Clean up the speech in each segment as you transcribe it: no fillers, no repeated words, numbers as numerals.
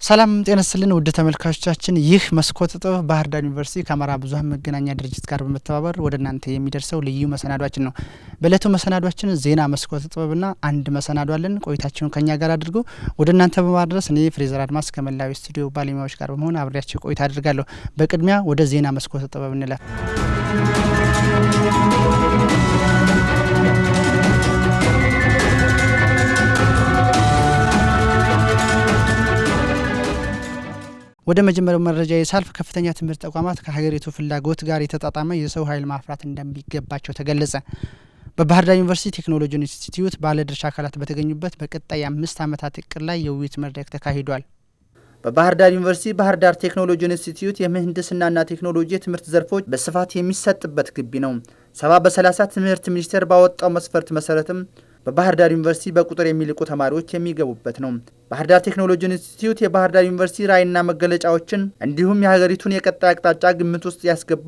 ሰላም ጤና ይስጥልን ውድ ተመልካቾቻችን ይህ መስኮት ጥበብ ባህር ዳር ዩኒቨርሲቲ ከአማራ ብዙኃን መገናኛ ድርጅት ጋር በመተባበር ወደ እናንተ የሚደርሰው ልዩ መሰናዷችን ነው። በእለቱ መሰናዷችን ዜና መስኮት ጥበብና አንድ መሰናዶ አለን። ቆይታችሁን ከኛ ጋር አድርጉ። ወደ እናንተ በማድረስ እኔ ፍሬዘር አድማስ ከመላው ስቱዲዮ ባለሙያዎች ጋር በመሆን አብሬያችሁ ቆይታ አድርጋለሁ። በቅድሚያ ወደ ዜና መስኮት ጥበብ እንለፍ። ወደ መጀመሪያው መረጃ የሳልፍ ከፍተኛ ትምህርት ተቋማት ከሀገሪቱ ፍላጎት ጋር የተጣጣመ የሰው ኃይል ማፍራት እንደሚገባቸው ተገለጸ። በባህር ዳር ዩኒቨርሲቲ ቴክኖሎጂ ኢንስቲትዩት ባለድርሻ አካላት በተገኙበት በቀጣይ 5 ዓመታት እቅድ ላይ የውይይት መድረክ ተካሂዷል። በባህር ዳር ዩኒቨርሲቲ ባህር ዳር ቴክኖሎጂ ኢንስቲትዩት የምህንድስናና ቴክኖሎጂ ትምህርት ዘርፎች በስፋት የሚሰጥበት ግቢ ነው። 70 በ30 ትምህርት ሚኒስቴር ባወጣው መስፈርት መሰረትም በባህር ዳር ዩኒቨርሲቲ በቁጥር የሚልቁ ተማሪዎች የሚገቡበት ነው። ባህር ዳር ቴክኖሎጂ ኢንስቲትዩት የባህር ዳር ዩኒቨርሲቲ ራዕይና መገለጫዎችን እንዲሁም የሀገሪቱን የቀጣይ አቅጣጫ ግምት ውስጥ ያስገባ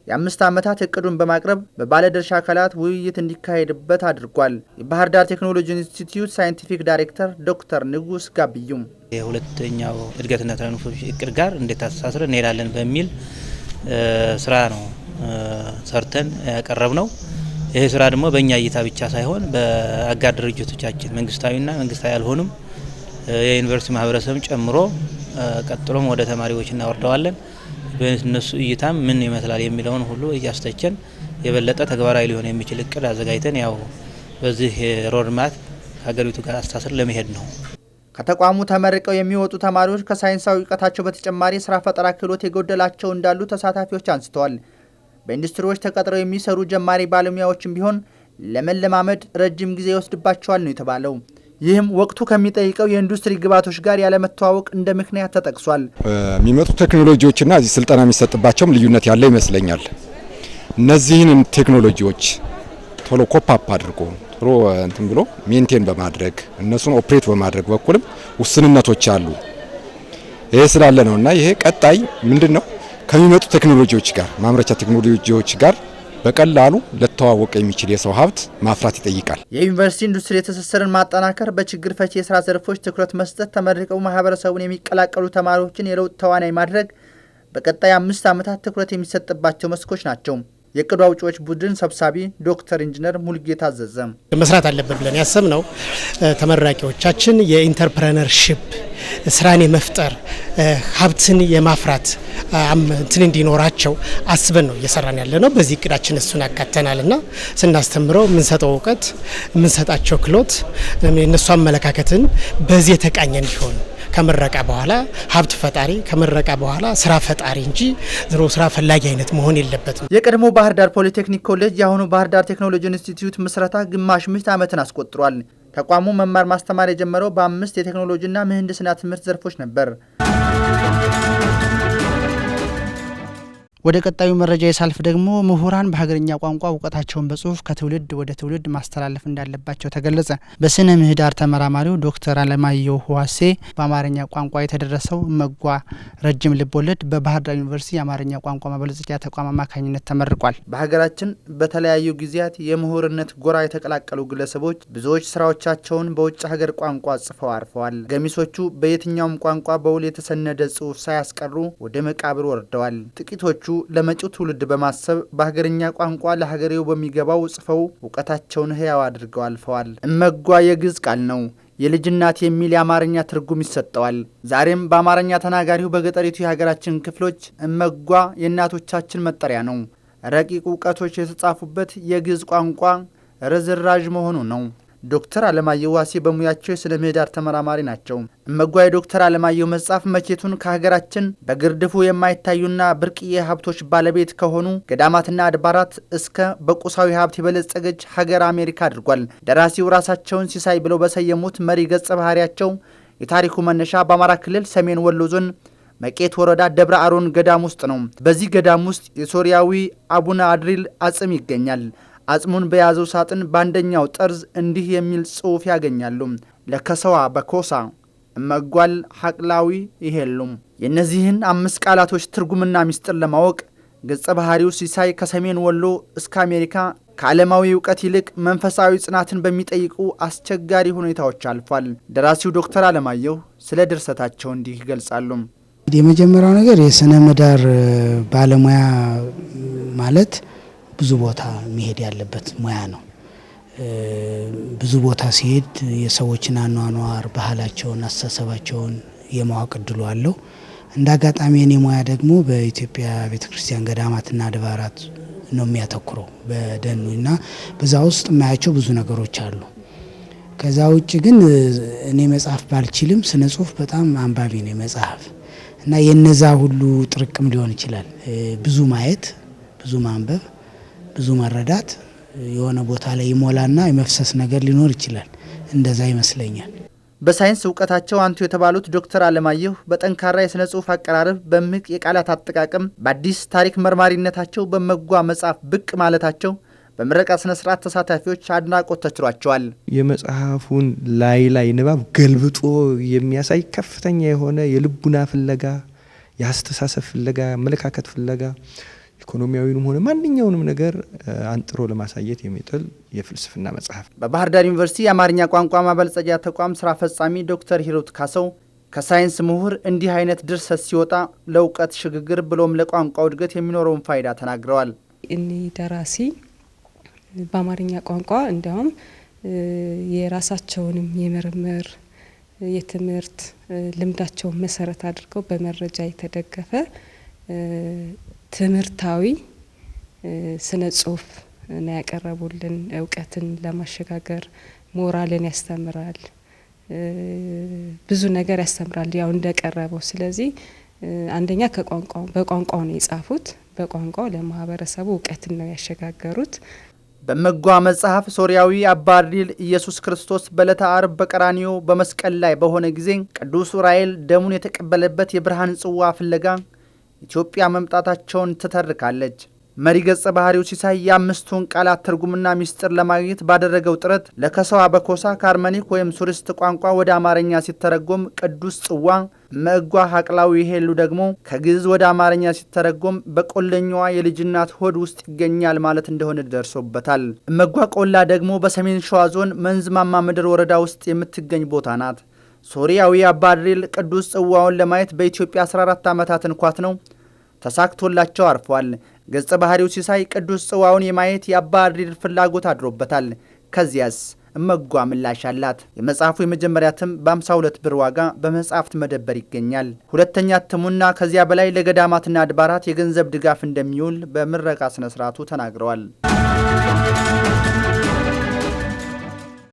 የ5 ዓመታት እቅዱን በማቅረብ በባለድርሻ አካላት ውይይት እንዲካሄድበት አድርጓል። የባህር ዳር ቴክኖሎጂ ኢንስቲትዩት ሳይንቲፊክ ዳይሬክተር ዶክተር ንጉስ ጋብዩም የሁለተኛው እድገትና ትራንስፎርሜሽን እቅድ ጋር እንዴት አስተሳስረን እንሄዳለን በሚል ስራ ነው ሰርተን ያቀረብ ነው። ይሄ ስራ ደግሞ በእኛ እይታ ብቻ ሳይሆን በአጋር ድርጅቶቻችን መንግስታዊና መንግስታዊ ያልሆኑም የዩኒቨርሲቲ ማህበረሰብ ጨምሮ ቀጥሎም ወደ ተማሪዎች እናወርደዋለን። በእነሱ እይታም ምን ይመስላል የሚለውን ሁሉ እያስተቸን የበለጠ ተግባራዊ ሊሆን የሚችል እቅድ አዘጋጅተን ያው በዚህ ሮድማፕ ሀገሪቱ ጋር አስተሳስረን ለመሄድ ነው። ከተቋሙ ተመርቀው የሚወጡ ተማሪዎች ከሳይንሳዊ እውቀታቸው በተጨማሪ ስራ ፈጠራ ክህሎት የጎደላቸው እንዳሉ ተሳታፊዎች አንስተዋል። በኢንዱስትሪዎች ተቀጥረው የሚሰሩ ጀማሪ ባለሙያዎችም ቢሆን ለመለማመድ ረጅም ጊዜ ይወስድባቸዋል ነው የተባለው። ይህም ወቅቱ ከሚጠይቀው የኢንዱስትሪ ግብዓቶች ጋር ያለመተዋወቅ እንደ ምክንያት ተጠቅሷል። የሚመጡ ቴክኖሎጂዎችና እዚህ ስልጠና የሚሰጥባቸውም ልዩነት ያለ ይመስለኛል። እነዚህን ቴክኖሎጂዎች ቶሎ ኮፓፕ አድርጎ ቶሎ እንትን ብሎ ሜንቴን በማድረግ እነሱን ኦፕሬት በማድረግ በኩልም ውስንነቶች አሉ። ይሄ ስላለ ነውና ይሄ ቀጣይ ምንድነው ከሚመጡ ቴክኖሎጂዎች ጋር ማምረቻ ቴክኖሎጂዎች ጋር በቀላሉ ለተዋወቅ የሚችል የሰው ሀብት ማፍራት ይጠይቃል። የዩኒቨርሲቲ ኢንዱስትሪ ትስስርን ማጠናከር፣ በችግር ፈቺ የስራ ዘርፎች ትኩረት መስጠት፣ ተመርቀው ማህበረሰቡን የሚቀላቀሉ ተማሪዎችን የለውጥ ተዋናይ ማድረግ በቀጣይ 5 ዓመታት ትኩረት የሚሰጥባቸው መስኮች ናቸው። የቅዱ አውጪዎች ቡድን ሰብሳቢ ዶክተር ኢንጂነር ሙልጌታ አዘዘም መስራት አለበት ብለን ያሰብነው ተመራቂዎቻችን የኢንተርፕረነርሺፕ ስራን የመፍጠር ሀብትን የማፍራት እንትን እንዲኖራቸው አስበን ነው እየሰራን ያለ ነው። በዚህ እቅዳችን እሱን አካተናልና ስናስተምረው የምንሰጠው እውቀት የምንሰጣቸው ክህሎት የነሱ አመለካከትን በዚህ የተቃኘ እንዲሆን ከመረቃ በኋላ ሀብት ፈጣሪ ከመረቃ በኋላ ስራ ፈጣሪ እንጂ ዝሮ ስራ ፈላጊ አይነት መሆን የለበትም። የቀድሞ ባህር ዳር ፖሊቴክኒክ ኮሌጅ የአሁኑ ባህር ዳር ቴክኖሎጂ ኢንስቲትዩት ምስረታ ግማሽ ምዕተ ዓመትን አስቆጥሯል። ተቋሙ መማር ማስተማር የጀመረው በ5 የቴክኖሎጂና ምህንድስና ትምህርት ዘርፎች ነበር። ወደ ቀጣዩ መረጃ የሳልፍ ደግሞ ምሁራን በሀገርኛ ቋንቋ እውቀታቸውን በጽሁፍ ከትውልድ ወደ ትውልድ ማስተላለፍ እንዳለባቸው ተገለጸ። በስነ ምህዳር ተመራማሪው ዶክተር አለማየሁ ዋሴ በአማርኛ ቋንቋ የተደረሰው እመጓ ረጅም ልቦለድ በባህር ዳር ዩኒቨርሲቲ የአማርኛ ቋንቋ ማበልጸጊያ ተቋም አማካኝነት ተመርቋል። በሀገራችን በተለያዩ ጊዜያት የምሁርነት ጎራ የተቀላቀሉ ግለሰቦች ብዙዎች ስራዎቻቸውን በውጭ ሀገር ቋንቋ ጽፈው አርፈዋል። ገሚሶቹ በየትኛውም ቋንቋ በውል የተሰነደ ጽሁፍ ሳያስቀሩ ወደ መቃብር ወርደዋል። ጥቂቶቹ ለመጪው ትውልድ በማሰብ በሀገርኛ ቋንቋ ለሀገሬው በሚገባው ጽፈው እውቀታቸውን ህያው አድርገው አልፈዋል። እመጓ የግዕዝ ቃል ነው። የልጅናት የሚል የአማርኛ ትርጉም ይሰጠዋል። ዛሬም በአማርኛ ተናጋሪው በገጠሪቱ የሀገራችን ክፍሎች እመጓ የእናቶቻችን መጠሪያ ነው። ረቂቅ እውቀቶች የተጻፉበት የግዕዝ ቋንቋ ርዝራዥ መሆኑ ነው። ዶክተር አለማየሁ ዋሴ በሙያቸው የስነ ምህዳር ተመራማሪ ናቸው። እመጓ የዶክተር አለማየሁ መጽሐፍ መቼቱን ከሀገራችን በግርድፉ የማይታዩና ብርቅዬ ሀብቶች ባለቤት ከሆኑ ገዳማትና አድባራት እስከ በቁሳዊ ሀብት የበለጸገች ሀገር አሜሪካ አድርጓል። ደራሲው ራሳቸውን ሲሳይ ብለው በሰየሙት መሪ ገጸ ባህሪያቸው የታሪኩ መነሻ በአማራ ክልል ሰሜን ወሎ ዞን መቄት ወረዳ ደብረ አሮን ገዳም ውስጥ ነው። በዚህ ገዳም ውስጥ የሶሪያዊ አቡነ አድሪል አጽም ይገኛል። አጽሙን በያዘው ሳጥን በአንደኛው ጠርዝ እንዲህ የሚል ጽሑፍ ያገኛሉ። ለከሰዋ በኮሳ እመጓል ሐቅላዊ ይሄሉም። የእነዚህን 5 ቃላቶች ትርጉምና ሚስጥር ለማወቅ ገጸ ባህሪው ሲሳይ ከሰሜን ወሎ እስከ አሜሪካ ከዓለማዊ እውቀት ይልቅ መንፈሳዊ ጽናትን በሚጠይቁ አስቸጋሪ ሁኔታዎች አልፏል። ደራሲው ዶክተር አለማየሁ ስለ ድርሰታቸው እንዲህ ይገልጻሉ። የመጀመሪያው ነገር የስነ ምህዳር ባለሙያ ማለት ብዙ ቦታ መሄድ ያለበት ሙያ ነው። ብዙ ቦታ ሲሄድ የሰዎችን አኗኗር፣ ባህላቸውን፣ አስተሳሰባቸውን የማወቅ እድሉ አለው። እንደ አጋጣሚ የኔ ሙያ ደግሞ በኢትዮጵያ ቤተክርስቲያን ገዳማትና አድባራት ነው የሚያተኩረው በደኑና በዛ ውስጥ የማያቸው ብዙ ነገሮች አሉ። ከዛ ውጭ ግን እኔ መጽሐፍ ባልችልም ስነ ጽሁፍ በጣም አንባቢ ነው መጽሐፍ እና የነዛ ሁሉ ጥርቅም ሊሆን ይችላል። ብዙ ማየት፣ ብዙ ማንበብ፣ ብዙ መረዳት የሆነ ቦታ ላይ ይሞላና የመፍሰስ ነገር ሊኖር ይችላል። እንደዛ ይመስለኛል። በሳይንስ እውቀታቸው አንቱ የተባሉት ዶክተር አለማየሁ በጠንካራ የሥነ ጽሑፍ አቀራረብ፣ በምቅ የቃላት አጠቃቀም፣ በአዲስ ታሪክ መርማሪነታቸው በመጓ መጽሐፍ ብቅ ማለታቸው በምረቃ ስነ ስርዓት ተሳታፊዎች አድናቆት ተችሯቸዋል። የመጽሐፉን ላይ ንባብ ገልብጦ የሚያሳይ ከፍተኛ የሆነ የልቡና ፍለጋ፣ የአስተሳሰብ ፍለጋ፣ አመለካከት ፍለጋ ኢኮኖሚያዊንም ሆነ ማንኛውንም ነገር አንጥሮ ለማሳየት የሚጥል የፍልስፍና መጽሐፍ። በባህር ዳር ዩኒቨርሲቲ የአማርኛ ቋንቋ ማበልጸጊያ ተቋም ስራ ፈጻሚ ዶክተር ሂሩት ካሰው ከሳይንስ ምሁር እንዲህ አይነት ድርሰት ሲወጣ ለእውቀት ሽግግር ብሎም ለቋንቋው እድገት የሚኖረውን ፋይዳ ተናግረዋል። እኔ ደራሲ በአማርኛ ቋንቋ እንዲያውም የራሳቸውንም የምርምር የትምህርት ልምዳቸውን መሰረት አድርገው በመረጃ የተደገፈ ትምህርታዊ ስነ ጽሁፍ ነው ያቀረቡልን። እውቀትን ለማሸጋገር ሞራልን ያስተምራል፣ ብዙ ነገር ያስተምራል ያው እንደቀረበው። ስለዚህ አንደኛ በቋንቋው ነው የጻፉት፣ በቋንቋው ለማህበረሰቡ እውቀትን ነው ያሸጋገሩት። በመጓ መጽሐፍ ሶሪያዊ አባ አርዲል ኢየሱስ ክርስቶስ በዕለተ ዓርብ በቀራንዮ በመስቀል ላይ በሆነ ጊዜ ቅዱስ ዑራኤል ደሙን የተቀበለበት የብርሃን ጽዋ ፍለጋ ኢትዮጵያ መምጣታቸውን ትተርካለች። መሪ ገጸ ባህሪው ሲሳይ የአምስቱን ቃላት ትርጉምና ሚስጥር ለማግኘት ባደረገው ጥረት ለከሰዋ በኮሳ ከአርመኒክ ወይም ሱሪስት ቋንቋ ወደ አማርኛ ሲተረጎም ቅዱስ ጽዋ፣ መጓ ሀቅላዊ ሄሉ ደግሞ ከግዕዝ ወደ አማርኛ ሲተረጎም በቆለኛዋ የልጅናት ሆድ ውስጥ ይገኛል ማለት እንደሆነ ደርሶበታል። መጓ ቆላ ደግሞ በሰሜን ሸዋ ዞን መንዝማማ ምድር ወረዳ ውስጥ የምትገኝ ቦታ ናት። ሶሪያዊ አባ አርዲል ቅዱስ ጽዋውን ለማየት በኢትዮጵያ 14 ዓመታትን ኳት ነው ተሳክቶላቸው አርፏል። ገጸ ባህሪው ሲሳይ ቅዱስ ጽዋውን የማየት የአባ አርዲል ፍላጎት አድሮበታል። ከዚያስ እመጓ ምላሽ አላት። የመጽሐፉ የመጀመሪያ እትም በ52 ብር ዋጋ በመጽሐፍት መደበር ይገኛል። ሁለተኛ እትሙና ከዚያ በላይ ለገዳማትና አድባራት የገንዘብ ድጋፍ እንደሚውል በምረቃ ስነ ስርዓቱ ተናግረዋል።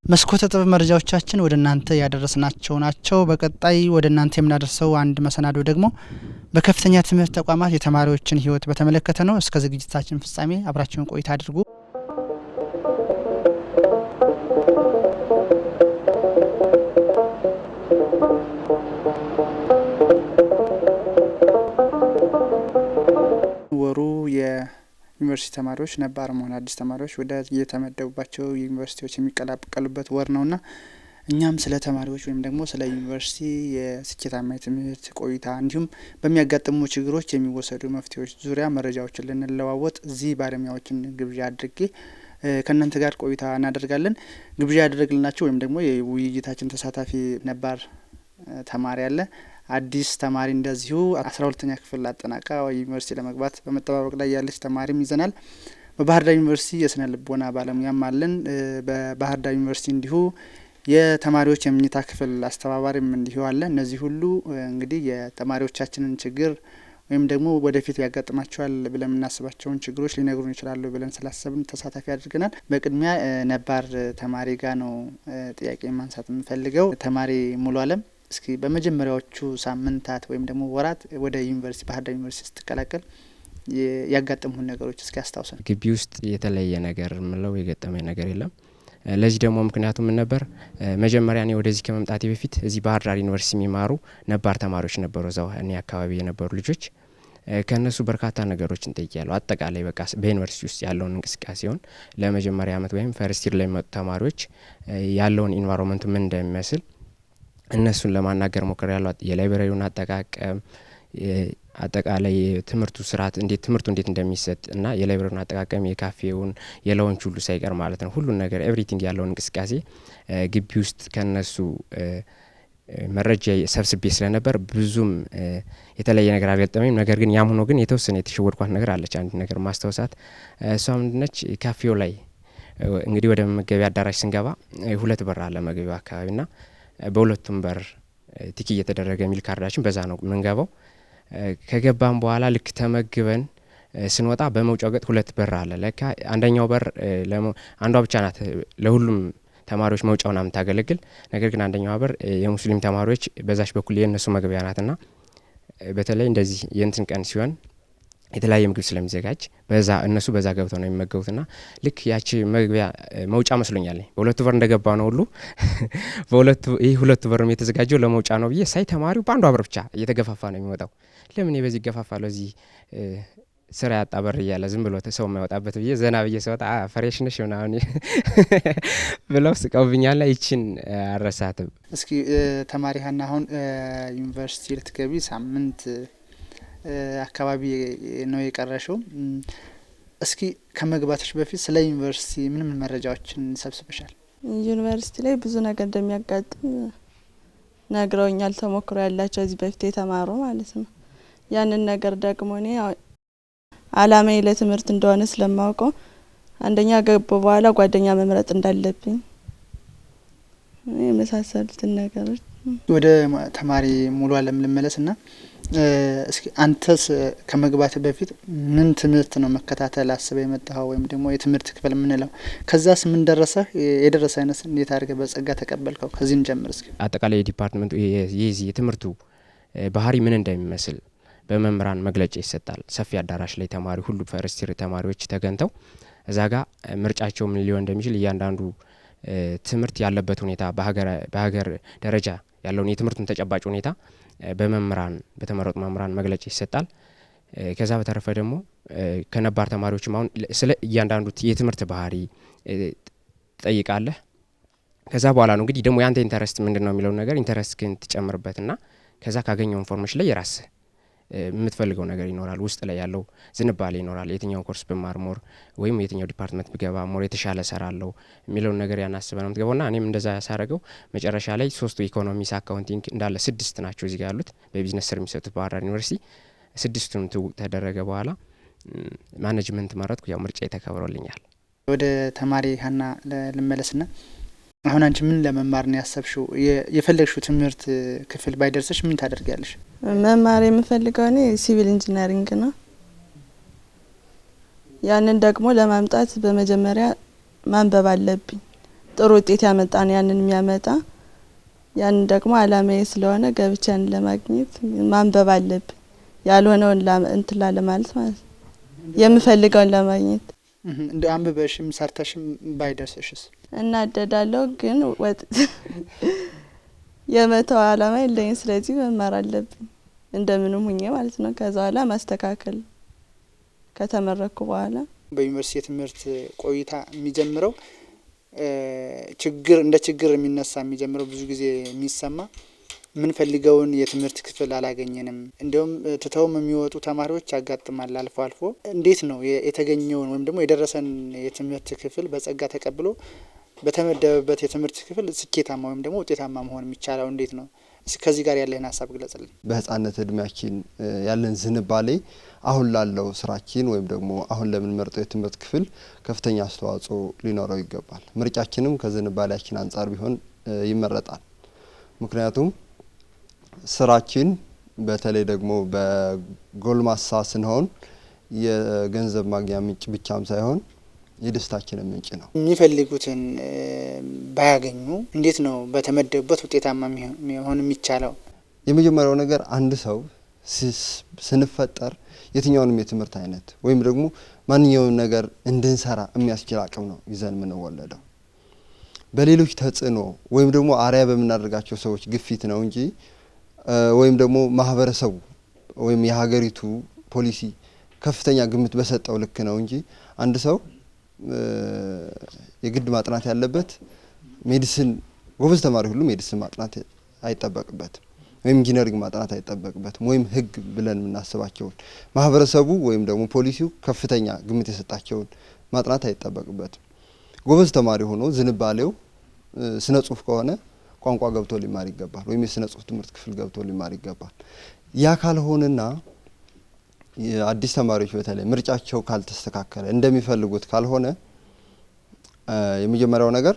መስኮተ ጥበብ መረጃዎቻችን ወደ እናንተ ያደረስናቸው ናቸው። በቀጣይ ወደ እናንተ የምናደርሰው አንድ መሰናዶ ደግሞ በከፍተኛ ትምህርት ተቋማት የተማሪዎችን ሕይወት በተመለከተ ነው። እስከ ዝግጅታችን ፍጻሜ አብራችሁን ቆይታ አድርጉ። ወሩ ዩኒቨርሲቲ ተማሪዎች ነባር መሆን አዲስ ተማሪዎች ወደ የተመደቡባቸው ዩኒቨርሲቲዎች የሚቀላቀሉበት ወር ነውና እኛም ስለ ተማሪዎች ወይም ደግሞ ስለ ዩኒቨርሲቲ የስኬታማ የትምህርት ቆይታ እንዲሁም በሚያጋጥሙ ችግሮች የሚወሰዱ መፍትሄዎች ዙሪያ መረጃዎችን ልንለዋወጥ እዚህ ባለሙያዎችን ግብዣ አድርጌ ከእናንተ ጋር ቆይታ እናደርጋለን። ግብዣ ያደረግልናቸው ወይም ደግሞ የውይይታችን ተሳታፊ ነባር ተማሪ አለ፣ አዲስ ተማሪ እንደዚሁ 12ኛ ክፍል አጠናቃ ዩኒቨርሲቲ ለመግባት በመጠባበቅ ላይ ያለች ተማሪም ይዘናል። በባህር ዳር ዩኒቨርሲቲ የስነ ልቦና ባለሙያም አለን። በባህር ዳር ዩኒቨርሲቲ እንዲሁ የተማሪዎች የምኝታ ክፍል አስተባባሪም እንዲሁ አለ። እነዚህ ሁሉ እንግዲህ የተማሪዎቻችንን ችግር ወይም ደግሞ ወደፊት ያጋጥማቸዋል ብለን የምናስባቸውን ችግሮች ሊነግሩን ይችላሉ ብለን ስላሰብን ተሳታፊ አድርገናል። በቅድሚያ ነባር ተማሪ ጋር ነው ጥያቄ ማንሳት የምፈልገው። ተማሪ ሙሉ አለም፣ እስኪ በመጀመሪያዎቹ ሳምንታት ወይም ደግሞ ወራት ወደ ዩኒቨርሲቲ ባህር ዳር ዩኒቨርሲቲ ስትቀላቀል ያጋጠሙን ነገሮች እስኪ አስታውሰን። ግቢ ውስጥ የተለየ ነገር ምለው የገጠመኝ ነገር የለም። ለዚህ ደግሞ ምክንያቱ ምን ነበር? መጀመሪያ እኔ ወደዚህ ከመምጣቴ በፊት እዚህ ባህር ዳር ዩኒቨርሲቲ የሚማሩ ነባር ተማሪዎች ነበሩ፣ እዛው እኔ አካባቢ የነበሩ ልጆች። ከነሱ በርካታ ነገሮችን ጠይቄያለሁ። አጠቃላይ በቃ በዩኒቨርሲቲ ውስጥ ያለውን እንቅስቃሴውን ለመጀመሪያ ዓመት ወይም ፈርስት ይር ላይ የሚመጡ ተማሪዎች ያለውን ኢንቫይሮንመንቱ ምን እንደሚመስል እነሱን ለማናገር ሞክሬያለሁ። የላይብረሪውን አጠቃቀም፣ አጠቃላይ ትምህርቱ ስርዓት ትምህርቱ እንዴት እንደሚሰጥ እና የላይብረሪውን አጠቃቀም የካፌውን የላውንች ሁሉ ሳይቀር ማለት ነው ሁሉን ነገር ኤቭሪቲንግ ያለውን እንቅስቃሴ ግቢ ውስጥ ከነሱ መረጃ ሰብስቤ ስለነበር ብዙም የተለየ ነገር አልገጠመኝም። ነገር ግን ያም ሆኖ ግን የተወሰነ የተሸወድኳት ነገር አለች። አንድ ነገር ማስተውሳት እሷ ምንድነች? ካፌው ላይ እንግዲህ ወደ መገቢያ አዳራሽ ስንገባ 2 በር አለ መገቢያው አካባቢና በሁለቱም በር ቲክ እየተደረገ ሚል ካርዳችን በዛ ነው የምንገባው። ከገባን በኋላ ልክ ተመግበን ስንወጣ በመውጫው ገጥ 2 በር አለ። ለካ አንደኛው በር አንዷ ብቻ ናት ለሁሉም ተማሪዎች መውጫውና የምታገለግል። ነገር ግን አንደኛው በር የሙስሊም ተማሪዎች በዛች በኩል የነሱ መግቢያ ናትና በተለይ እንደዚህ የእንትን ቀን ሲሆን የተለያየ ምግብ ስለሚዘጋጅ በዛ እነሱ በዛ ገብተው ነው የሚመገቡትና ልክ ያቺ መግቢያ መውጫ መስሎኛል። በሁለቱ በር እንደገባ ነው ሁሉ ሁለቱ በርም የተዘጋጀው ለመውጫ ነው ብዬ ሳይ ተማሪው በአንዷ በር ብቻ እየተገፋፋ ነው የሚወጣው። ለምን በዚህ ይገፋፋል እዚህ ስራ ያጣ በር እያለ ዝም ብሎ ሰው የማይወጣበት ብዬ ዘና ብዬ ሰውጣ ፍሬሽ ነሽ ምናምን ብለው ስቀውብኛልና ይችን አረሳትም። እስኪ ተማሪ ሀና አሁን ዩኒቨርሲቲ ልትገቢ ሳምንት አካባቢ ነው የቀረሽው። እስኪ ከመግባትሽ በፊት ስለ ዩኒቨርሲቲ ምን መረጃዎችን ሰብስበሻል? ዩኒቨርሲቲ ላይ ብዙ ነገር እንደሚያጋጥም ነግረውኛል። ተሞክሮ ያላቸው እዚህ በፊት የተማሩ ማለት ነው። ያንን ነገር ደግሞ እኔ አላማዬ ለትምህርት እንደሆነ ስለማውቀው አንደኛ ገቦ በኋላ ጓደኛ መምረጥ እንዳለብኝ የመሳሰሉትን ነገሮች ወደ ተማሪ ሙሉ አለም ልመለስና እስኪ አንተስ ከመግባት በፊት ምን ትምህርት ነው መከታተል አስበ የመጣው ወይም ደግሞ የትምህርት ክፍል ምንለው? ከዛስ ምን ደረሰ? የደረሰ አይነት እንዴት አድርገህ በጸጋ ተቀበልከው? ከዚህን ጀምር እስኪ። አጠቃላይ ዲፓርትመንቱ የዚህ የትምህርቱ ባህሪ ምን እንደሚመስል በመምህራን መግለጫ ይሰጣል። ሰፊ አዳራሽ ላይ ተማሪ ሁሉ ፈርስት ይር ተማሪዎች ተገንተው እዛ ጋር ምርጫቸው ምን ሊሆን እንደሚችል እያንዳንዱ ትምህርት ያለበት ሁኔታ በሀገር ደረጃ ያለውን የትምህርቱን ተጨባጭ ሁኔታ በመምህራን በተመረጡ መምህራን መግለጫ ይሰጣል። ከዛ በተረፈ ደግሞ ከነባር ተማሪዎችም አሁን ስለ እያንዳንዱ የትምህርት ባህሪ ጠይቃለህ። ከዛ በኋላ ነው እንግዲህ ደግሞ ያንተ ኢንተረስት ምንድነው የሚለው ነገር ኢንተረስት ግን ትጨምርበትና ከዛ ካገኘው ኢንፎርሜሽን ላይ የራስህ የምትፈልገው ነገር ይኖራል። ውስጥ ላይ ያለው ዝንባሌ ይኖራል። የትኛው ኮርስ ብማር ሞር ወይም የትኛው ዲፓርትመንት ብገባ ሞር የተሻለ ሰራለሁ የሚለው ነገር ያናስበ ነው የምትገባውና እኔም እንደዛ ያሳረገው መጨረሻ ላይ 3 ኢኮኖሚክስ፣ አካውንቲንግ እንዳለ 6 ናቸው እዚህ ጋር ያሉት በቢዝነስ ስር የሚሰጡት ባህር ዳር ዩኒቨርሲቲ 6ቱን ተደረገ በኋላ ማኔጅመንት መረጥኩ። ያው ምርጫ ተከብሮልኛል። ወደ ተማሪ ሀና ልመለስና አሁን አንቺ ምን ለመማር ነው ያሰብሽው? የፈለግሽው ትምህርት ክፍል ባይደርስሽ ምን ታደርጊያለሽ? መማር የምፈልገው እኔ ሲቪል ኢንጂነሪንግ ነው። ያንን ደግሞ ለማምጣት በመጀመሪያ ማንበብ አለብኝ። ጥሩ ውጤት ያመጣን ያንን የሚያመጣ ያንን ደግሞ አላማዬ ስለሆነ ገብቻን ለማግኘት ማንበብ አለብኝ። ያልሆነውን እንትን ለማለት ማለት የምፈልገውን ለማግኘት እንደ አንብበሽም ሰርተሽም ባይደርስሽስ? እናደዳለሁ ግን የመተው አላማ የለኝም። ስለዚህ መማር አለብኝ እንደምንም ሁኜ ማለት ነው። ከዛ በኋላ ማስተካከል ከተመረኩ በኋላ በዩኒቨርሲቲ ትምህርት ቆይታ የሚጀምረው ችግር እንደ ችግር የሚነሳ የሚጀምረው ብዙ ጊዜ የሚሰማ ምን ፈልገውን የትምህርት ክፍል አላገኘንም እንዲሁም ትተውም የሚወጡ ተማሪዎች ያጋጥማል አልፎ አልፎ። እንዴት ነው የተገኘውን ወይም ደግሞ የደረሰን የትምህርት ክፍል በጸጋ ተቀብሎ በተመደበበት የትምህርት ክፍል ስኬታማ ወይም ደግሞ ውጤታማ መሆን የሚቻለው እንዴት ነው? ከዚህ ጋር ያለህን ሀሳብ ግለጽልን። በህፃነት እድሜያችን ያለን ዝንባሌ አሁን ላለው ስራችን ወይም ደግሞ አሁን ለምንመርጠው የትምህርት ክፍል ከፍተኛ አስተዋጽኦ ሊኖረው ይገባል። ምርጫችንም ከዝንባሌያችን አንጻር ቢሆን ይመረጣል። ምክንያቱም ስራችን በተለይ ደግሞ በጎልማሳ ስንሆን የገንዘብ ማግኛ ምንጭ ብቻም ሳይሆን የደስታችን ምንጭ ነው። የሚፈልጉትን ባያገኙ እንዴት ነው በተመደቡበት ውጤታማ መሆን የሚቻለው? የመጀመሪያው ነገር አንድ ሰው ስንፈጠር የትኛውንም የትምህርት አይነት ወይም ደግሞ ማንኛውንም ነገር እንድንሰራ የሚያስችል አቅም ነው ይዘን የምንወለደው። በሌሎች ተጽዕኖ ወይም ደግሞ አርአያ በምናደርጋቸው ሰዎች ግፊት ነው እንጂ ወይም ደግሞ ማህበረሰቡ ወይም የሀገሪቱ ፖሊሲ ከፍተኛ ግምት በሰጠው ልክ ነው እንጂ አንድ ሰው የግድ ማጥናት ያለበት ሜዲሲን ጎበዝ ተማሪ ሁሉ ሜዲሲን ማጥናት አይጠበቅበትም። ወይም ኢንጂነሪንግ ማጥናት አይጠበቅበትም። ወይም ህግ ብለን የምናስባቸውን ማህበረሰቡ ወይም ደግሞ ፖሊሲው ከፍተኛ ግምት የሰጣቸውን ማጥናት አይጠበቅበትም። ጎበዝ ተማሪ ሆኖ ዝንባሌው ስነ ጽሁፍ ከሆነ ቋንቋ ገብቶ ሊማር ይገባል፣ ወይም የስነ ጽሁፍ ትምህርት ክፍል ገብቶ ሊማር ይገባል። ያ ካልሆነና የአዲስ ተማሪዎች በተለይ ምርጫቸው ካልተስተካከለ እንደሚፈልጉት ካልሆነ የመጀመሪያው ነገር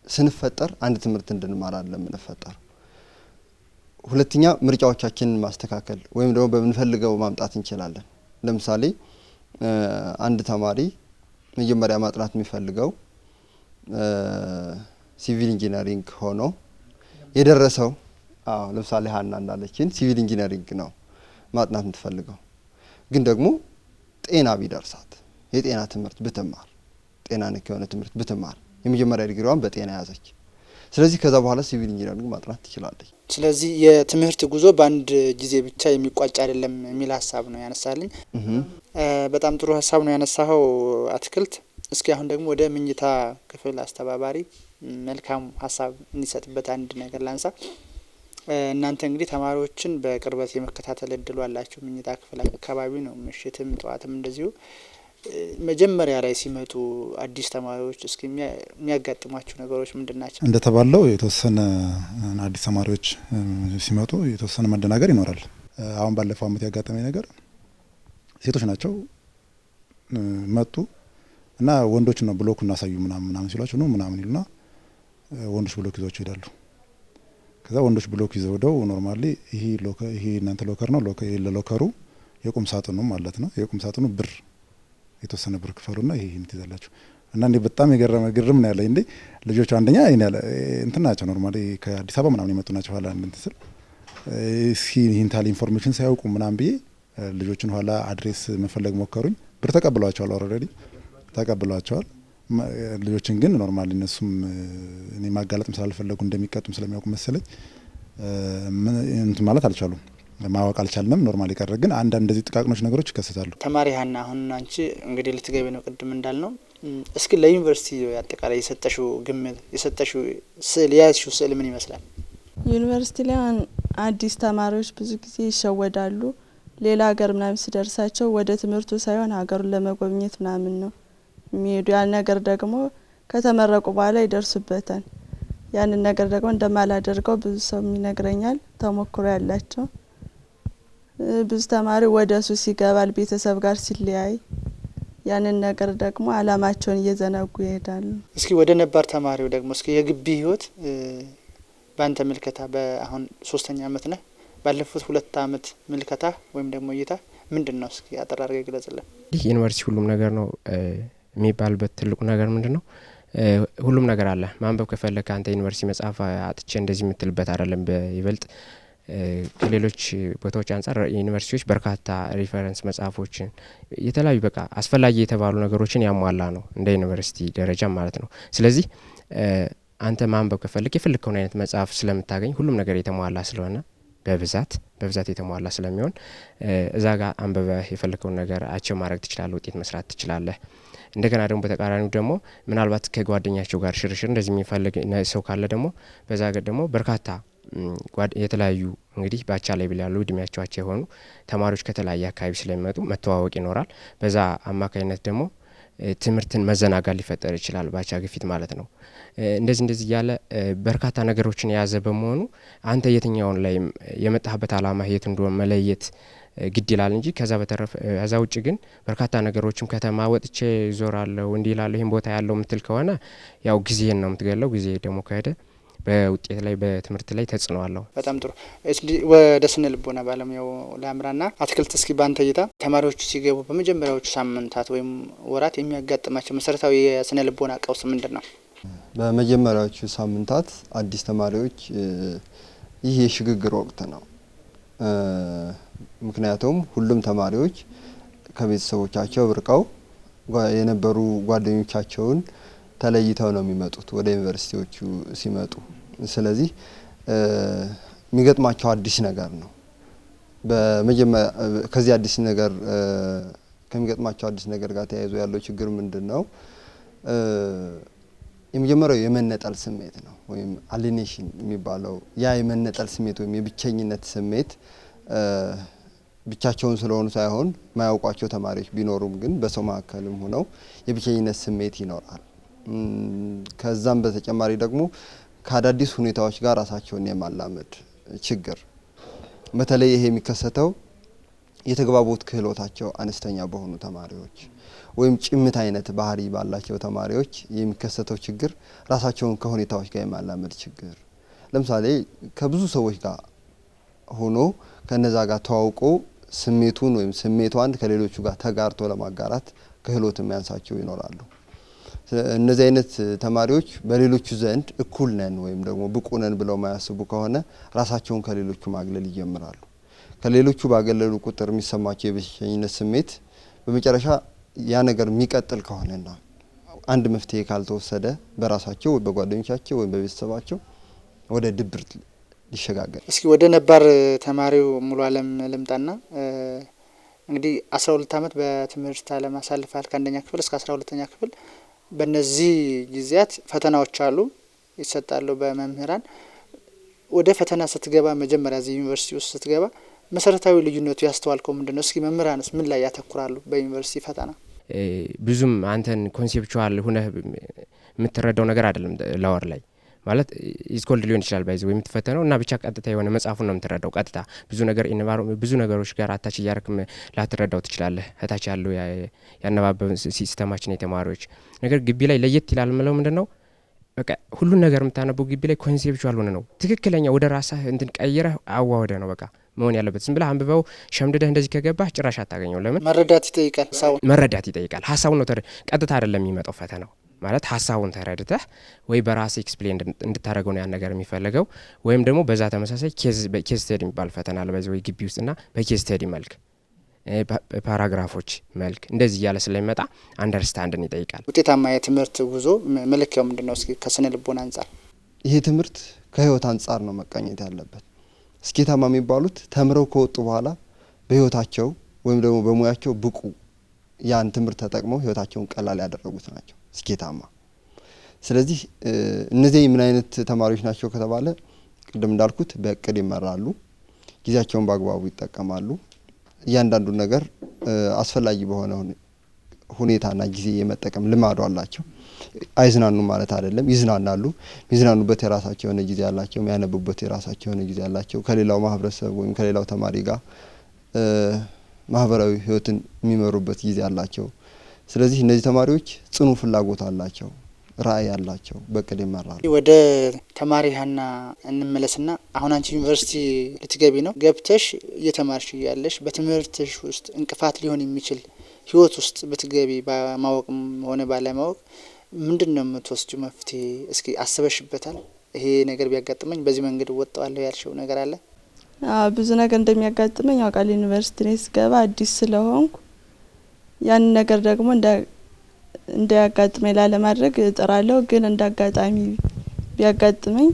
ስንፈጠር አንድ ትምህርት እንድንማር አይደለም የምንፈጠር። ሁለተኛ ምርጫዎቻችንን ማስተካከል ወይም ደግሞ በምንፈልገው ማምጣት እንችላለን። ለምሳሌ አንድ ተማሪ መጀመሪያ ማጥናት የሚፈልገው ሲቪል ኢንጂነሪንግ ሆኖ የደረሰው ለምሳሌ ሀና እንዳለችን ሲቪል ኢንጂነሪንግ ነው ማጥናት የምትፈልገው። ግን ደግሞ ጤና ቢደርሳት የጤና ትምህርት ብትማር፣ ጤና ነክ የሆነ ትምህርት ብትማር የመጀመሪያ ዲግሪዋን በጤና ያዘች። ስለዚህ ከዛ በኋላ ሲቪል ኢንጂነሪንግ ማጥናት ትችላለች። ስለዚህ የትምህርት ጉዞ በአንድ ጊዜ ብቻ የሚቋጭ አይደለም የሚል ሀሳብ ነው ያነሳልኝ። በጣም ጥሩ ሀሳብ ነው ያነሳኸው አትክልት። እስኪ አሁን ደግሞ ወደ መኝታ ክፍል አስተባባሪ መልካም ሀሳብ እንዲሰጥበት አንድ ነገር ላንሳ። እናንተ እንግዲህ ተማሪዎችን በቅርበት የመከታተል እድሉ አላችሁ። መኝታ ክፍል አካባቢ ነው ምሽትም ጠዋትም እንደዚሁ። መጀመሪያ ላይ ሲመጡ አዲስ ተማሪዎች እስኪ የሚያጋጥሟቸው ነገሮች ምንድን ናቸው? እንደተባለው የተወሰነ አዲስ ተማሪዎች ሲመጡ የተወሰነ መደናገር ይኖራል። አሁን ባለፈው አመት ያጋጠመኝ ነገር ሴቶች ናቸው መጡ እና ወንዶች ነው ብሎክ እናሳዩ ምናምን ሲሏቸው ነው ምናምን ይሉና ወንዶች ብሎክ ይዘው ይሄዳሉ። ከዛ ወንዶች ብሎክ ይዘው ሄደው ኖርማሊ ይሄ እናንተ ሎከር ነው ለሎከሩ የቁም ሳጥኑ ማለት ነው የቁም ሳጥኑ ብር የተወሰነ ብር ክፈሉና ይሄ እንትይዛላችሁ እና እንዴ በጣም ግርም ነው ያለኝ። እንዴ ልጆቹ አንደኛ እንትን ናቸው ኖርማሊ ከአዲስ አበባ ምናምን የመጡ ናቸው። ኋላ እንትን ስል ይህንታል ኢንፎርሜሽን ሳያውቁ ምናምን ብዬ ልጆችን ኋላ አድሬስ መፈለግ ሞከሩኝ። ብር ተቀብለዋቸዋል፣ ኦልሬዲ ተቀብለዋቸዋል። ልጆችን ግን ኖርማሊ እነሱም እኔ ማጋለጥም ስላልፈለጉ እንደሚቀጡም ስለሚያውቁ መሰለኝ እንትን ማለት አልቻሉም፣ ማወቅ አልቻልንም። ኖርማሊ ቀረ። ግን አንዳንድ እንደዚህ ጥቃቅኖች ነገሮች ይከሰታሉ። ተማሪ ሀና አሁን አንቺ እንግዲህ ልትገቢ ነው ቅድም እንዳልነው። እስኪ ለዩኒቨርሲቲ አጠቃላይ የሰጠሽው ግምት የሰጠሽው ስዕል የያዝሽው ስዕል ምን ይመስላል? ዩኒቨርሲቲ ላይ አዲስ ተማሪዎች ብዙ ጊዜ ይሸወዳሉ። ሌላ ሀገር ምናምን ሲደርሳቸው ወደ ትምህርቱ ሳይሆን ሀገሩን ለመጎብኘት ምናምን ነው የሚሄዱ። ያን ነገር ደግሞ ከተመረቁ በኋላ ይደርሱበታል። ያንን ነገር ደግሞ እንደማላደርገው ብዙ ሰው ይነግረኛል፣ ተሞክሮ ያላቸው። ብዙ ተማሪ ወደ ሱስ ይገባል ቤተሰብ ጋር ሲለያይ። ያንን ነገር ደግሞ አላማቸውን እየዘነጉ ይሄዳሉ። እስኪ ወደ ነባር ተማሪው ደግሞ እስኪ የግቢ ህይወት ባንተ ምልከታ በአሁን 3ኛ አመት ነህ። ባለፉት 2 አመት ምልከታ ወይም ደግሞ እይታ ምንድነው? እስኪ አጠር አድርገህ ግለጽልን። ይህ ዩኒቨርሲቲ ሁሉም ነገር ነው የሚባልበት ትልቁ ነገር ምንድነው? ሁሉም ነገር አለ። ማንበብ ከፈለክ አንተ ዩኒቨርሲቲ መጽሐፍ አጥቼ እንደዚህ የምትልበት አይደለም። በይበልጥ ከሌሎች ቦታዎች አንጻር ዩኒቨርሲቲዎች በርካታ ሪፈረንስ መጽሐፎችን የተለያዩ በቃ አስፈላጊ የተባሉ ነገሮችን ያሟላ ነው እንደ ዩኒቨርሲቲ ደረጃ ማለት ነው። ስለዚህ አንተ ማንበብ ከፈለክ የፈለከውን አይነት መጽሐፍ ስለምታገኝ ሁሉም ነገር የተሟላ ስለሆነ በብዛት የተሟላ ስለሚሆን እዛ ጋር አንበበህ የፈለከውን ነገር አቸው ማድረግ ትችላለህ፣ ውጤት መስራት ትችላለህ። እንደገና ደግሞ በተቃራኒው ደግሞ ምናልባት ከጓደኛቸው ጋር ሽርሽር እንደዚህ የሚፈልግ ሰው ካለ ደግሞ በዛ ጋር ደግሞ በርካታ የተለያዩ እንግዲህ ባቻ ላይ ያሉ እድሜያቸው አቻ የሆኑ ተማሪዎች ከተለያየ አካባቢ ስለሚመጡ መተዋወቅ ይኖራል። በዛ አማካይነት ደግሞ ትምህርትን መዘናጋት ሊፈጠር ይችላል፣ ባቻ ግፊት ማለት ነው። እንደዚህ ያለ በርካታ ነገሮችን የያዘ በመሆኑ አንተ የትኛውን ላይ የመጣህበት አላማ የት እንደሆነ መለየት ግድ ይላል እንጂ ከዛ ውጭ ግን በርካታ ነገሮችም ከተማ ወጥቼ ዞራለሁ እንዲህ ይላል ይሄን ቦታ ያለው ምትል ከሆነ ያው ጊዜን ነው የምትገለው። ጊዜ ደግሞ ከሄደ በውጤት ላይ በትምህርት ላይ ተጽዕኖ አለው። በጣም ጥሩ። ወደ ስነ ልቦና ባለሙያው ላምራና አትክልት፣ እስኪ ባንተ እይታ ተማሪዎቹ ሲገቡ በመጀመሪያዎቹ ሳምንታት ወይም ወራት የሚያጋጥማቸው መሰረታዊ የስነ ልቦና ቀውስ ምንድን ነው? በመጀመሪያዎቹ ሳምንታት አዲስ ተማሪዎች ይህ የሽግግር ወቅት ነው። ምክንያቱም ሁሉም ተማሪዎች ከቤተሰቦቻቸው ርቀው የነበሩ ጓደኞቻቸውን ተለይተው ነው የሚመጡት ወደ ዩኒቨርሲቲዎቹ ሲመጡ። ስለዚህ የሚገጥማቸው አዲስ ነገር ነው። በመጀመሪያ ከዚህ አዲስ ነገር ከሚገጥማቸው አዲስ ነገር ጋር ተያይዞ ያለው ችግር ምንድነው? የመጀመሪያው የመነጠል ስሜት ነው ወይም አሊኔሽን የሚባለው። ያ የመነጠል ስሜት ወይም የብቸኝነት ስሜት ብቻቸውን ስለሆኑ ሳይሆን ማያውቋቸው ተማሪዎች ቢኖሩም ግን በሰው መካከልም ሆነው የብቸኝነት ስሜት ይኖራል። ከዛም በተጨማሪ ደግሞ ከአዳዲስ ሁኔታዎች ጋር ራሳቸውን የማላመድ ችግር፣ በተለይ ይሄ የሚከሰተው የተግባቦት ክህሎታቸው አነስተኛ በሆኑ ተማሪዎች ወይም ጭምት አይነት ባህሪ ባላቸው ተማሪዎች የሚከሰተው ችግር ራሳቸውን ከሁኔታዎች ጋር የማላመድ ችግር። ለምሳሌ ከብዙ ሰዎች ጋር ሆኖ ከነዛ ጋር ተዋውቆ ስሜቱን ወይም ስሜቷን ከሌሎቹ ጋር ተጋርቶ ለማጋራት ክህሎት የሚያንሳቸው ይኖራሉ። እነዚህ አይነት ተማሪዎች በሌሎቹ ዘንድ እኩል ነን ወይም ደግሞ ብቁ ነን ብለው ማያስቡ ከሆነ ራሳቸውን ከሌሎቹ ማግለል ይጀምራሉ። ከሌሎቹ ባገለሉ ቁጥር የሚሰማቸው የብቸኝነት ስሜት በመጨረሻ ያ ነገር የሚቀጥል ከሆነና አንድ መፍትሄ ካልተወሰደ በራሳቸው ወይ በጓደኞቻቸው ወይ በቤተሰባቸው ወደ ድብርት ሊሸጋገር። እስኪ ወደ ነባር ተማሪው ሙሉ አለም ልምጣና እንግዲህ 12 አመት በትምህርት ዓለም አሳልፋል ከአንደኛ ክፍል እስከ 12ኛ ክፍል። በእነዚህ ጊዜያት ፈተናዎች አሉ ይሰጣሉ በመምህራን። ወደ ፈተና ስትገባ መጀመሪያ እዚህ ዩኒቨርሲቲ ውስጥ ስትገባ መሰረታዊ ልዩነቱ ያስተዋልከው ምንድነው? እስኪ መምህራንስ ምን ላይ ያተኩራሉ በዩኒቨርሲቲ ፈተና? ብዙም አንተን ኮንሴፕቹዋል ሆነ የምትረዳው ነገር አይደለም። ላወር ላይ ማለት ኢስኮልድ ሊሆን ይችላል ባይዘ ወይ የምትፈተነው እና ብቻ ቀጥታ የሆነ መጽሐፉን ነው የምትረዳው። ቀጥታ ብዙ ነገር ብዙ ነገሮች ጋር አታች እያረክም ላትረዳው ትችላለህ። እታች ያለው ያነባበብ ሲስተማችን የተማሪዎች ነገር ግቢ ላይ ለየት ይላል ምለው ምንድነው በቃ ሁሉን ነገር የምታነበው ግቢ ላይ ኮንሴፕቹዋል ሆነ ነው ትክክለኛ ወደ ራስህ እንትን ቀይረህ አዋወደ ነው በቃ መሆን ያለበት። ዝም ብለህ አንብበው ሸምድደህ እንደዚህ ከገባህ ጭራሽ አታገኘው። ለምን መረዳት ይጠይቃል። ሀሳቡን ነው ቀጥታ አይደለም የሚመጣው ፈተናው ማለት ሀሳቡን ተረድተህ ወይ በራስ ኤክስፕሌን እንድታደርገው ነው ያን ነገር የሚፈልገው። ወይም ደግሞ በዛ ተመሳሳይ ኬዝ ስቴዲ የሚባል ፈተና አለ በዚህ ወይ ግቢ ውስጥና በኬዝ ስቴዲ መልክ ፓራግራፎች መልክ እንደዚህ እያለ ስለሚመጣ አንደርስታንድን ይጠይቃል። ውጤታማ የትምህርት ጉዞ መለኪያው ምንድነው? እስኪ ከስነ ልቦና አንጻር ይሄ ትምህርት ከህይወት አንጻር ነው መቃኘት ያለበት። ስኬታማ የሚባሉት ተምረው ከወጡ በኋላ በህይወታቸው ወይም ደግሞ በሙያቸው ብቁ ያን ትምህርት ተጠቅመው ህይወታቸውን ቀላል ያደረጉት ናቸው ስኬታማ። ስለዚህ እነዚህ ምን አይነት ተማሪዎች ናቸው ከተባለ ቅድም እንዳልኩት በእቅድ ይመራሉ፣ ጊዜያቸውን በአግባቡ ይጠቀማሉ፣ እያንዳንዱ ነገር አስፈላጊ በሆነ ሁኔታና ጊዜ የመጠቀም ልማዱ አላቸው። አይዝናኑ ማለት አይደለም፣ ይዝናናሉ። የሚዝናኑበት የራሳቸው የሆነ ጊዜ ያላቸው፣ የሚያነቡበት የራሳቸው የሆነ ጊዜ ያላቸው፣ ከሌላው ማህበረሰብ ወይም ከሌላው ተማሪ ጋር ማህበራዊ ህይወትን የሚመሩበት ጊዜ አላቸው። ስለዚህ እነዚህ ተማሪዎች ጽኑ ፍላጎት አላቸው፣ ራዕይ አላቸው፣ በቅድ ይመራሉ። ወደ ተማሪ ሀና እንመለስና አሁን አንቺ ዩኒቨርሲቲ ልትገቢ ነው። ገብተሽ እየተማርሽ ያለሽ በትምህርትሽ ውስጥ እንቅፋት ሊሆን የሚችል ህይወት ውስጥ ብትገቢ በማወቅም ሆነ ባለማወቅ ምንድነው የምትወስጂው መፍትሄ? እስኪ አስበሽበታል? ይሄ ነገር ቢያጋጥመኝ በዚህ መንገድ ወጣዋለሁ ያልሽው ነገር አለ? ብዙ ነገር እንደሚያጋጥመኝ አውቃለሁ። ዩኒቨርሲቲ ላይ ስገባ አዲስ ስለሆንኩ ያን ነገር ደግሞ እንዳያጋጥመኝ ላለማድረግ እጥራለሁ። ግን እንዳጋጣሚ ቢያጋጥመኝ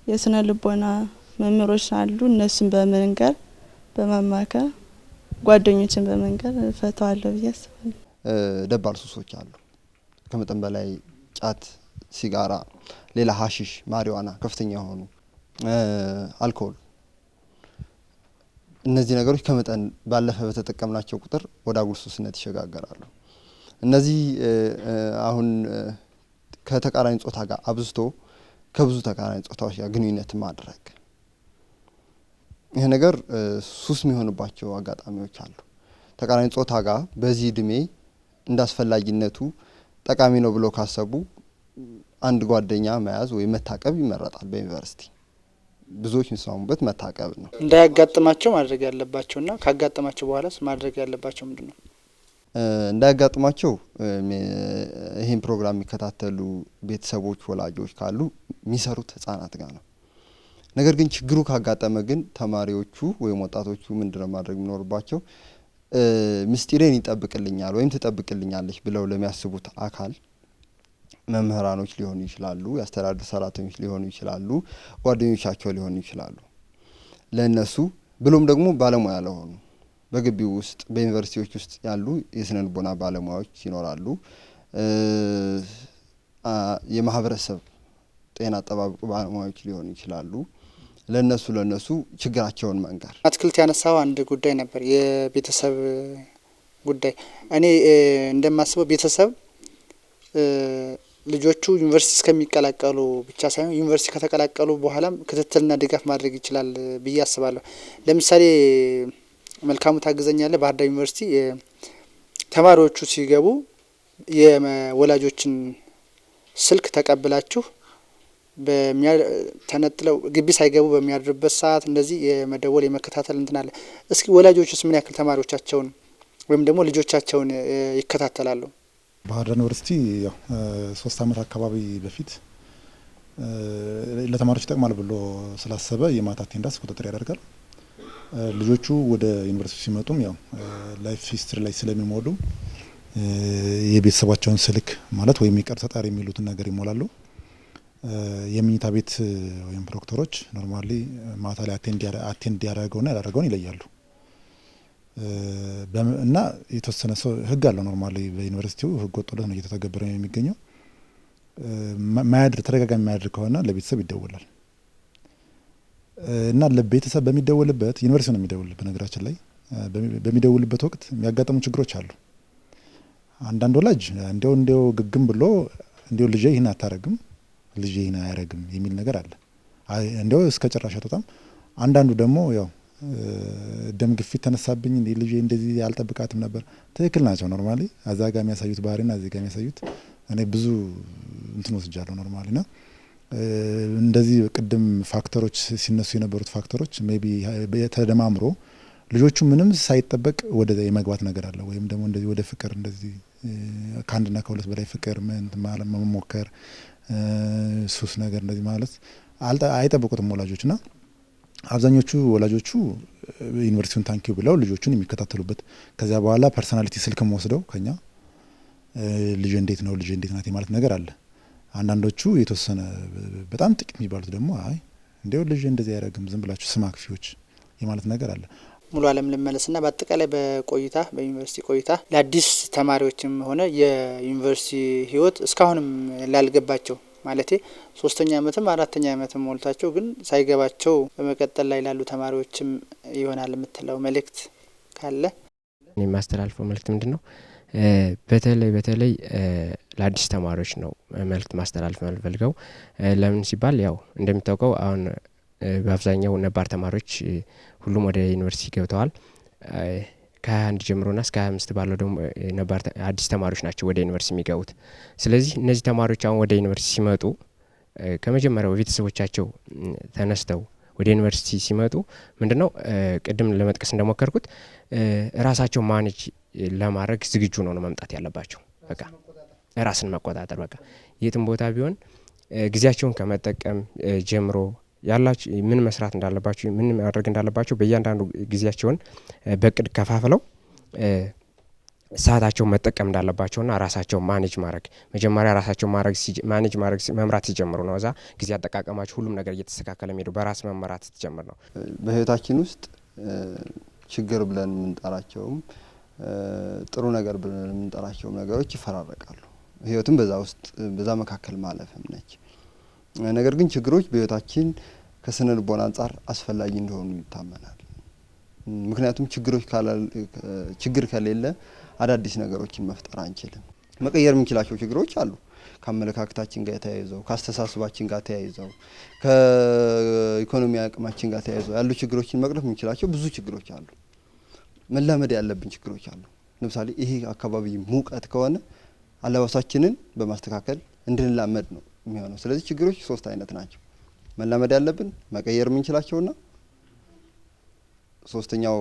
የስነ ልቦና መምህሮች አሉ። እነሱን በመንገር በማማከር ጓደኞችን በመንገር ፈታዋለሁ ብዬ አስባለሁ። ደባል ሱሶች አሉ። ከመጠን በላይ ጫት፣ ሲጋራ፣ ሌላ ሀሺሽ፣ ማሪዋና፣ ከፍተኛ የሆኑ አልኮል፣ እነዚህ ነገሮች ከመጠን ባለፈ በተጠቀምናቸው ቁጥር ወደ አጉል ሱስነት ይሸጋገራሉ። እነዚህ አሁን ከተቃራኒ ጾታ ጋር አብዝቶ ከብዙ ተቃራኒ ጾታዎች ጋር ግንኙነት ማድረግ፣ ይሄ ነገር ሱስ የሚሆንባቸው አጋጣሚዎች አሉ። ተቃራኒ ጾታ ጋር በዚህ እድሜ እንዳስፈላጊነቱ ጠቃሚ ነው ብለው ካሰቡ አንድ ጓደኛ መያዝ ወይ መታቀብ ይመረጣል። በዩኒቨርሲቲ ብዙዎች የሚስማሙበት መታቀብ ነው። እንዳያጋጥማቸው ማድረግ ያለባቸውና ካጋጠማቸው በኋላስ ማድረግ ያለባቸው ምንድነው? እንዳያጋጥማቸው ይሄን ፕሮግራም የሚከታተሉ ቤተሰቦች፣ ወላጆች ካሉ የሚሰሩት ህጻናት ጋር ነው። ነገር ግን ችግሩ ካጋጠመ ግን ተማሪዎቹ ወይም ወጣቶቹ ምንድነው ማድረግ የሚኖርባቸው? ምስጢሬን ይጠብቅልኛል ወይም ትጠብቅልኛለች ብለው ለሚያስቡት አካል መምህራኖች ሊሆኑ ይችላሉ፣ የአስተዳደር ሰራተኞች ሊሆኑ ይችላሉ፣ ጓደኞቻቸው ሊሆኑ ይችላሉ። ለእነሱ ብሎም ደግሞ ባለሙያ ለሆኑ በግቢው ውስጥ በዩኒቨርሲቲዎች ውስጥ ያሉ የስነ ልቦና ባለሙያዎች ይኖራሉ። የማህበረሰብ ጤና አጠባበቅ ባለሙያዎች ሊሆኑ ይችላሉ። ለነሱ ችግራቸውን መንገር። አትክልት ያነሳው አንድ ጉዳይ ነበር፣ የቤተሰብ ጉዳይ። እኔ እንደማስበው ቤተሰብ ልጆቹ ዩኒቨርሲቲ እስከሚቀላቀሉ ብቻ ሳይሆን ዩኒቨርሲቲ ከተቀላቀሉ በኋላም ክትትልና ድጋፍ ማድረግ ይችላል ብዬ አስባለሁ። ለምሳሌ መልካሙ ታግዘኛለህ ባህር ዳር ዩኒቨርሲቲ ተማሪዎቹ ሲገቡ የወላጆችን ስልክ ተቀብላችሁ ተነጥለው ግቢ ሳይገቡ በሚያድርበት ሰዓት እንደዚህ የመደወል የመከታተል እንትን አለ። እስኪ ወላጆችስ ምን ያክል ተማሪዎቻቸውን ወይም ደግሞ ልጆቻቸውን ይከታተላሉ? ባህር ዳር ዩኒቨርሲቲ 3 ዓመት አካባቢ በፊት ለተማሪዎች ይጠቅማል ብሎ ስላሰበ የማታ አቴንዳንስ ቁጥጥር ያደርጋል። ልጆቹ ወደ ዩኒቨርሲቲ ሲመጡም ላይፍ ሂስትሪ ላይ ስለሚሞሉ የቤተሰባቸውን ስልክ ማለት ወይም ይቀር ተጣሪ የሚሉትን ነገር ይሞላሉ። የመኝታ ቤት ወይም ፕሮክተሮች ኖርማሊ ማታ ላይ አቴንድ ያደረገውና ያላደረገውን ይለያሉ። እና የተወሰነ ሰው ህግ አለው። ኖርማሊ በዩኒቨርሲቲው ህግ ወጥቶለት ነው እየተተገበረ የሚገኘው። ተደጋጋሚ ማያድር ከሆነ ለቤተሰብ ይደወላል እና ለቤተሰብ በሚደወልበት ዩኒቨርሲቲ ነው የሚደውልበት። ነገራችን ላይ በሚደውልበት ወቅት የሚያጋጥሙ ችግሮች አሉ። አንዳንድ ወላጅ እንዲያው ግግም ብሎ እንዲያው ልጄ ይህን አታረግም ልጄ ይህን አያረግም የሚል ነገር አለ። እንዲያው እስከ ጭራሽ አትወጣም። አንዳንዱ ደግሞ ደም ግፊት ተነሳብኝ ልጄ እንደዚህ አልጠብቃትም ነበር። ትክክል ናቸው። ኖርማሊ አዛጋ የሚያሳዩት ባህሪና አዛጋ የሚያሳዩት እኔ ብዙ እንትን ወስጃለሁ ኖርማሊ ና እንደዚህ ቅድም ፋክተሮች ሲነሱ የነበሩት ፋክተሮች ሜቢ ተደማምሮ ልጆቹ ምንም ሳይጠበቅ ወደ የመግባት ነገር አለ። ወይም ደግሞ እንደዚህ ወደ ፍቅር እንደዚህ ከአንድና ከሁለት በላይ ፍቅር መሞከር ሱስ ነገር እንደዚህ ማለት አይጠብቁትም ወላጆች ና አብዛኞቹ ወላጆቹ ዩኒቨርሲቲውን ታንኪው ብለው ልጆቹን የሚከታተሉበት ከዚያ በኋላ ፐርሶናሊቲ ስልክም ወስደው ከኛ ልጅ እንዴት ነው ልጅ እንዴት ናት ማለት ነገር አለ። አንዳንዶቹ የተወሰነ በጣም ጥቂት የሚባሉት ደግሞ አይ እንዴው ልጅ እንደዚህ ያረግም ዝም ብላችሁ ስም አክፊዎች የማለት ነገር አለ። ሙሉ አለም ልመለስና በአጠቃላይ በቆይታ በዩኒቨርሲቲ ቆይታ ለአዲስ ተማሪዎችም ሆነ የዩኒቨርሲቲ ህይወት እስካሁንም ላልገባቸው ማለቴ 3ኛ አመትም 4ኛ አመትም ሞልታቸው ግን ሳይገባቸው በመቀጠል ላይ ላሉ ተማሪዎችም ይሆናል የምትለው መልእክት ካለ? እኔ ማስተላልፈው መልእክት ምንድነው? በተለይ ለአዲስ ተማሪዎች ነው መልእክት ማስተላለፍ ፈልገው። ለምን ሲባል ያው እንደሚታወቀው አሁን በአብዛኛው ነባር ተማሪዎች ሁሉም ወደ ዩኒቨርሲቲ ገብተዋል። ከ21 ጀምሮና እስከ 25 ባለው ደግሞ ነባር አዲስ ተማሪዎች ናቸው ወደ ዩኒቨርሲቲ የሚገቡት። ስለዚህ እነዚህ ተማሪዎች አሁን ወደ ዩኒቨርሲቲ ሲመጡ ከመጀመሪያው ቤተሰቦቻቸው ተነስተው ወደ ዩኒቨርሲቲ ሲመጡ ምንድነው ቅድም ለመጥቀስ እንደሞከርኩት ራሳቸው ማኔጅ ለማድረግ ዝግጁ ነው መምጣት ያለባቸው። በቃ ራስን መቆጣጠር በቃ የትም ቦታ ቢሆን ጊዜያቸውን ከመጠቀም ጀምሮ ያላችሁ ምን መስራት እንዳለባችሁ ምን ማድረግ እንዳለባችሁ በእያንዳንዱ ጊዜያቸውን በቅድ ከፋፍለው ሰዓታቸው መጠቀም እንዳለባቸውና ራሳቸው ማኔጅ ማድረግ መጀመሪያ ራሳቸው ማኔጅ ማድረግ መምራት ሲጀምሩ ነው እዛ ጊዜ አጠቃቀማቸው ሁሉም ነገር እየተስተካከለ የሚሄደው በራስ መመራት ሲጀምር ነው። በህይወታችን ውስጥ ችግር ብለን የምንጠራቸውም ጥሩ ነገር ብለን የምንጠራቸውም ነገሮች ይፈራረቃሉ። ህይወትም በዛ መካከል ማለፍም ነች። ነገር ግን ችግሮች በህይወታችን ከስነ ልቦና አንጻር አስፈላጊ እንደሆኑ ይታመናል። ምክንያቱም ችግር ከሌለ አዳዲስ ነገሮችን መፍጠር አንችልም። መቀየር የምንችላቸው ችግሮች አሉ። ከአመለካከታችን ጋር ተያይዘው ከአስተሳሰባችን ጋር ተያይዘው ከኢኮኖሚ አቅማችን ጋር ተያይዘው ያሉ ችግሮችን መቅረፍ የምንችላቸው ብዙ ችግሮች አሉ። መላመድ ያለብን ችግሮች አሉ። ለምሳሌ ይሄ አካባቢ ሙቀት ከሆነ አለባበሳችንን በማስተካከል እንድንላመድ ነው የሚሆነው። ስለዚህ ችግሮች 3 አይነት ናቸው። መላመድ ያለብን መቀየር የምንችላቸውና ሶስተኛው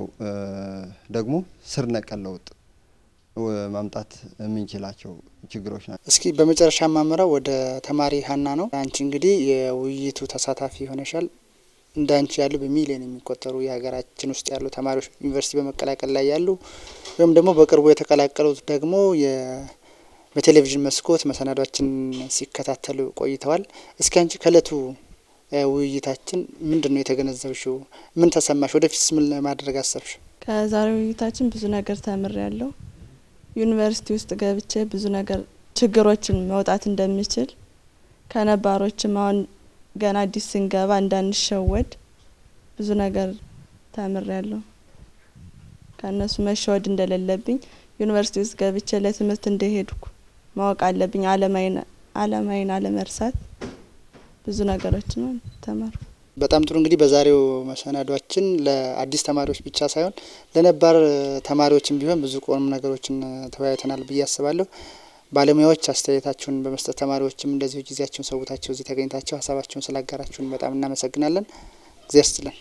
ደግሞ ስር ነቀል ለውጥ ማምጣት የምንችላቸው ችግሮች ናቸው። እስኪ በመጨረሻ ማመራው ወደ ተማሪ ሀና ነው። አንቺ እንግዲህ የውይይቱ ተሳታፊ ሆነሻል። እንዳንቺ ያሉ በሚሊዮን የሚቆጠሩ የሀገራችን ውስጥ ያሉ ተማሪዎች ዩኒቨርሲቲ በመቀላቀል ላይ ያሉ ወይም ደግሞ በቅርቡ የተቀላቀሉት ደግሞ በቴሌቪዥን መስኮት መሰናዷችን ሲከታተሉ ቆይተዋል። እስኪ አንቺ ከእለቱ ውይይታችን ምንድነው የተገነዘብሽው? ምን ተሰማሽ? ወደፊትስ ምን ለማድረግ አሰብሽ? ከዛሬው ውይይታችን ብዙ ነገር ተምሬያለሁ። ዩኒቨርሲቲ ውስጥ ገብቼ ብዙ ነገር ችግሮችን መውጣት እንደምችል ከነባሮችም አሁን ገና አዲስ ስንገባ እንዳንሸወድ ብዙ ነገር ተምሬያለሁ። ከነሱ መሸወድ እንደሌለብኝ ዩኒቨርሲቲ ውስጥ ገብቼ ለትምህርት እንደሄድኩ ማወቅ አለብኝ። አለማይን አለመርሳት ብዙ ነገሮችን ተማርኩ። በጣም ጥሩ። እንግዲህ በዛሬው መሰናዷችን ለአዲስ ተማሪዎች ብቻ ሳይሆን ለነባር ተማሪዎችም ቢሆን ብዙ ቁም ነገሮችን ተወያይተናል ብዬ አስባለሁ። ባለሙያዎች አስተያየታችሁን በመስጠት ተማሪዎችም እንደዚሁ ጊዜያችሁን ሰውታችሁ እዚህ ተገኝታችሁ ሀሳባችሁን ስላጋራችሁን በጣም እናመሰግናለን። እግዚአብሔር ይስጥልን።